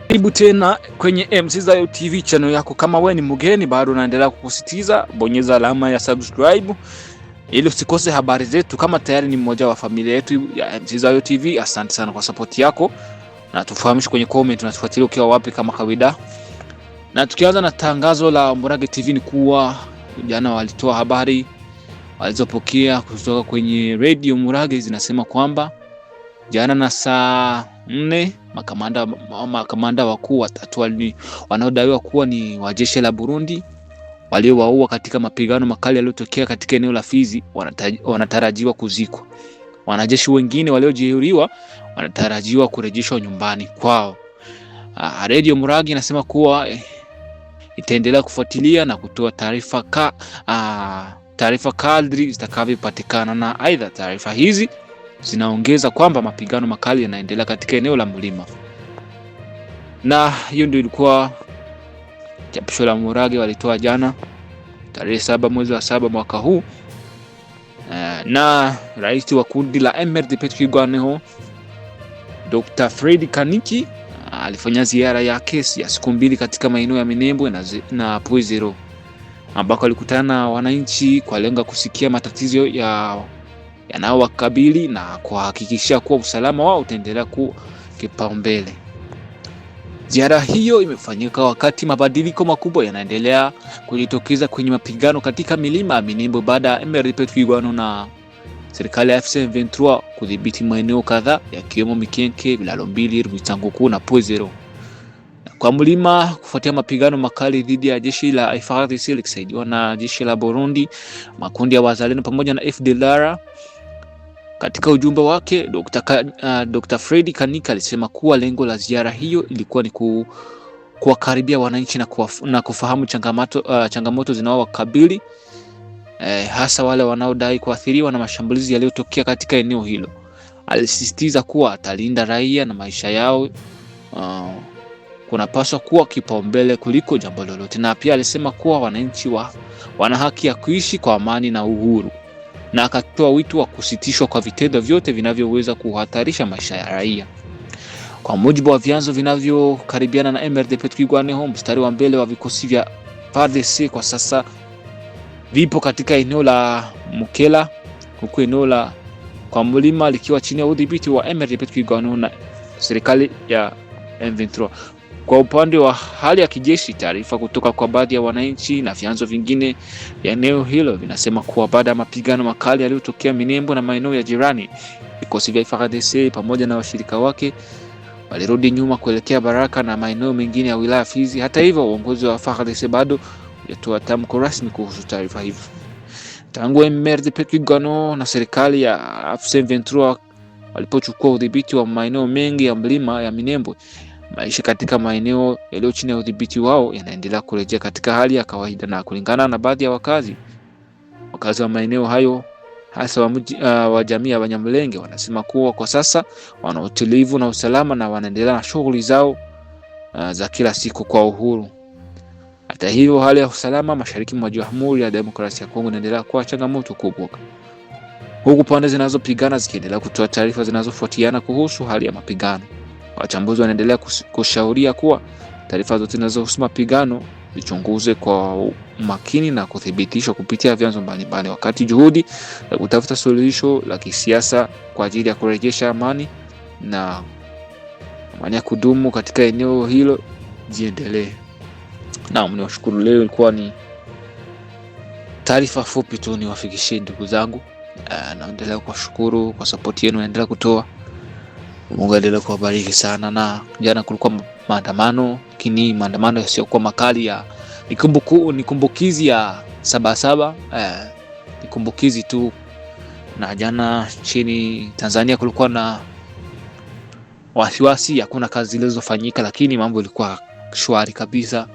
Karibu tena kwenye Mzizayo TV channel yako. Kama wewe ni mgeni bado naendelea kukusitiza bonyeza alama ya subscribe ili usikose habari zetu. Kama tayari ni mmoja wa familia yetu ya Mzizayo TV, asante sana kwa support yako, na tufahamishe kwenye comment unatufuatilia ukiwa wapi kama kawaida. Na tukianza na tangazo la Murage TV ni kuwa jana walitoa habari walizopokea kutoka kwenye Radio Murage, zinasema kwamba jana na saa 4 makamanda wakuu watatu wanaodaiwa kuwa ni wa jeshi la Burundi waliowaua katika mapigano makali yaliyotokea katika eneo la Fizi wanatarajiwa kuzikwa. Wanajeshi wengine waliojeruhiwa wanatarajiwa kurejeshwa nyumbani kwao. Radio Murage inasema kuwa itaendelea kufuatilia na kutoa taarifa kadri zitakavyopatikana, na aidha taarifa hizi zinaongeza kwamba mapigano makali yanaendelea katika eneo la mlima. Na hiyo ndio ilikuwa chapisho la Murage walitoa jana tarehe 7 mwezi wa 7 mwaka huu. Na rais wa kundi la MRDP Twigwaneho Dr. Fred Kaniki alifanya ziara yake ya siku 2 katika maeneo ya Minembwe na Poizero, ambako alikutana na wananchi kwa lengo kusikia matatizo yanayowakabili na kuhakikisha kuwa usalama wao utaendelea kuwa kipaumbele. Ziara hiyo imefanyika wakati mabadiliko makubwa yanaendelea kujitokeza kwenye mapigano katika milima ya Minembwe baada ya MRDP Twigwaneho na serikali ya FC23 kudhibiti maeneo kadhaa yakiwemo Mikenke, Bilalo Mbili, Rwitsanguku na Poizero. Kwa mlima, kufuatia mapigano makali dhidi ya jeshi la FARDC likisaidiwa na jeshi la Burundi, makundi ya wazalendo pamoja na FDLR. Katika ujumbe wake, Dr. Fred Kanika alisema kuwa lengo la ziara hiyo ilikuwa ni kuwakaribia wananchi na kufahamu changamoto zinazowakabili, hasa wale wanaodai kuathiriwa na mashambulizi yaliyotokea katika eneo hilo. Alisisitiza kuwa atalinda raia na maisha yao kunapaswa kuwa kipaumbele kuliko jambo lolote, na pia alisema kuwa wananchi wana haki ya kuishi kwa amani na uhuru, na akatoa wito wa kusitishwa kwa vitendo vyote vinavyoweza kuhatarisha maisha ya raia. Kwa mujibu wa vyanzo vinavyokaribiana na MRDP Twigwaneho, mstari wa mbele wa vikosi vya FARDC kwa sasa vipo katika eneo la Mukela, huku eneo la kwa mlima likiwa chini ya udhibiti wa MRDP Twigwaneho na serikali ya M23. Kwa upande wa hali ya kijeshi, taarifa kutoka kwa baadhi ya wananchi na vyanzo vingine vya eneo hilo vinasema kuwa baada ya mapigano makali yaliyotokea Minembwe na maeneo ya jirani, vikosi vya FARDC pamoja na washirika wake walirudi nyuma kuelekea Baraka na maeneo mengine ya wilaya Fizi. Hata hivyo, uongozi wa FARDC bado hujatoa tamko rasmi kuhusu taarifa hizo. Tangu MRDP Twigwaneho na serikali ya FC23 walipochukua udhibiti wa maeneo mengi ya mlima ya Minembwe, maisha katika maeneo yaliyo chini ya udhibiti wao yanaendelea kurejea katika hali ya kawaida, na kulingana na baadhi ya wakazi wa maeneo hayo, hasa wa jamii ya Banyamulenge, wanasema kuwa kwa sasa wana utulivu na usalama na wanaendelea na shughuli zao za kila siku kwa uhuru. Hata hivyo, hali ya usalama mashariki mwa Jamhuri ya Demokrasia ya Kongo inaendelea kuwa changamoto kubwa, huku pande zinazopigana zikiendelea kutoa taarifa zinazofuatiana kuhusu hali ya mapigano. Wachambuzi wanaendelea kushauria kuwa taarifa zote zinazohusu mapigano zichunguzwe kwa makini na kuthibitishwa kupitia vyanzo mbalimbali, wakati juhudi za kutafuta suluhisho la kisiasa kwa ajili ya kurejesha amani ya kudumu katika eneo hilo ziendelee. Naam, niwashukuru. Leo ilikuwa ni taarifa fupi tu niwafikishie ndugu zangu. Naendelea kuwashukuru kwa support yenu naendelea kutoa. Mungu aendelee kuwabariki sana. Na jana kulikuwa maandamano, lakini maandamano yasiokuwa makali ya nikumbukizi ya 77, nikumbukizi tu. Na jana chini Tanzania kulikuwa na wasiwasi, hakuna kazi zilizofanyika, lakini mambo ilikuwa shwari kabisa.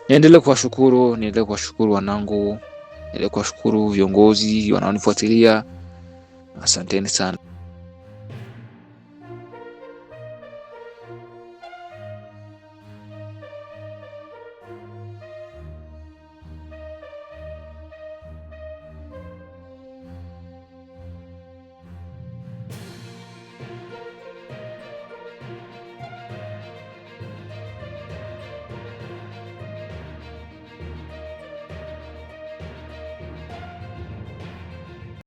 Niendelee kuwashukuru wanangu, niendelee kuwashukuru viongozi wanaonifuatilia. Asanteni sana.